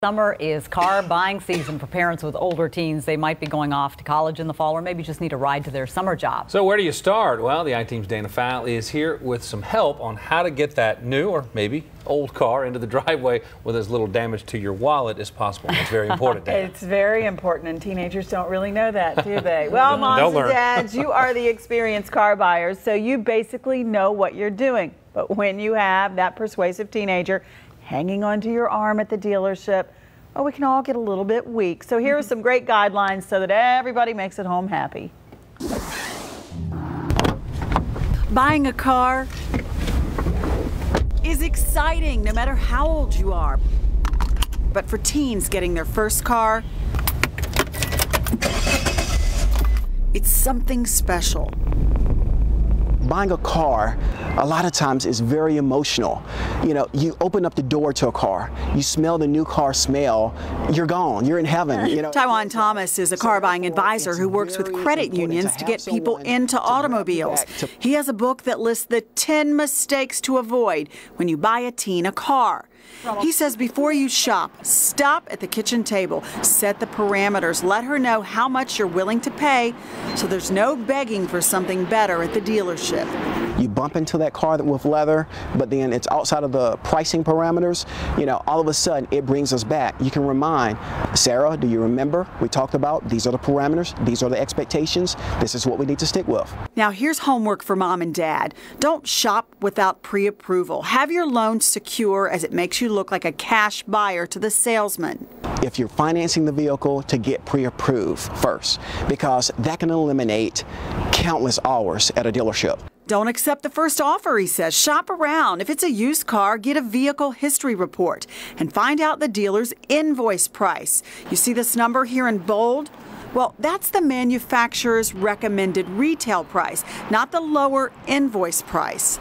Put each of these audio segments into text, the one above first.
Summer is car buying season for parents with older teens. They might be going off to college in the fall or maybe just need a ride to their summer job. So where do you start? Well, the I-Team's Dana Fowle is here with some help on how to get that new or maybe old car into the driveway with as little damage to your wallet as possible. That's very important, Dana. It's very important, and teenagers don't really know that, do they? Well, moms and dads, you are the experienced car buyers, so you basically know what you're doing. But when you have that persuasive teenager hanging onto your arm at the dealership, well, we can all get a little bit weak. So here are some great guidelines so that everybody makes it home happy. Buying a car is exciting no matter how old you are. But for teens getting their first car, it's something special. Buying a car, a lot of times, is very emotional. You know, you open up the door to a car, you smell the new car smell, you're gone, you're in heaven. You know, Tywone Thomas is a car buying advisor who works with credit unions to get people into automobiles. He has a book that lists the 10 mistakes to avoid when you buy a teen a car. He says before you shop, stop at the kitchen table, set the parameters, let her know how much you're willing to pay so there's no begging for something better at the dealership. You bump into that car with leather, but then it's outside of the pricing parameters. You know, all of a sudden it brings us back. You can remind, Sarah, do you remember we talked about these are the parameters, these are the expectations, this is what we need to stick with. Now here's homework for mom and dad. Don't shop without pre-approval. Have your loan secure as it makes you look like a cash buyer to the salesman. If you're financing the vehicle, to get pre-approved first, because that can eliminate countless hours at a dealership. Don't accept the first offer, he says. Shop around. If it's a used car, get a vehicle history report and find out the dealer's invoice price. You see this number here in bold? Well, that's the manufacturer's recommended retail price, not the lower invoice price.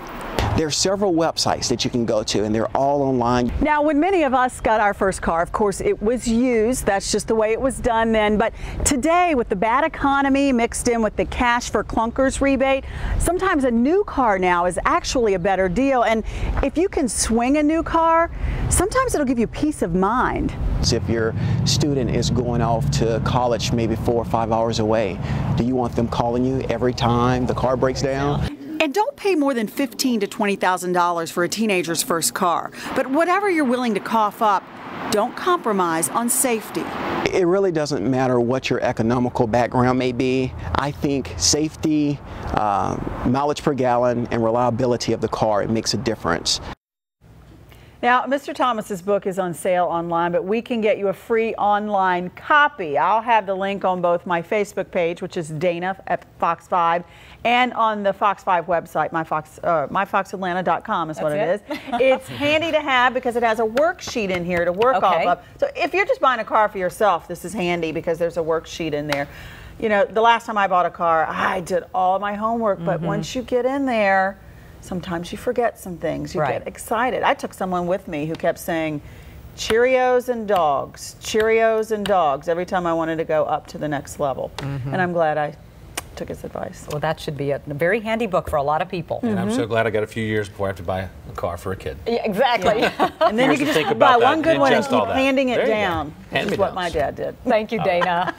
There are several websites that you can go to, and they're all online. Now, when many of us got our first car, of course, it was used. That's just the way it was done then. But today, with the bad economy mixed in with the cash for clunkers rebate, sometimes a new car now is actually a better deal. And if you can swing a new car, sometimes it'll give you peace of mind. If your student is going off to college maybe 4 or 5 hours away, do you want them calling you every time the car breaks down? And don't pay more than $15,000 to $20,000 for a teenager's first car. But whatever you're willing to cough up, don't compromise on safety. It really doesn't matter what your economical background may be. I think safety, mileage per gallon, and reliability of the car, it makes a difference. Now, Mr. Thomas's book is on sale online, but we can get you a free online copy. I'll have the link on both my Facebook page, which is Dana at Fox 5, and on the Fox 5 website, myfoxatlanta.com is what it is. It's handy to have because it has a worksheet in here to work off of. So if you're just buying a car for yourself, this is handy because there's a worksheet in there. You know, the last time I bought a car, I did all my homework, but once you get in there, sometimes you forget some things. You get excited. I took someone with me who kept saying, Cheerios and dogs, Cheerios and dogs, every time I wanted to go up to the next level. And I'm glad I took his advice. Well, that should be a very handy book for a lot of people. And I'm so glad I got a few years before I have to buy a car for a kid. Yeah, exactly. And then you can just buy one good one and keep handing it down. That's what my dad did. Thank you, Dana.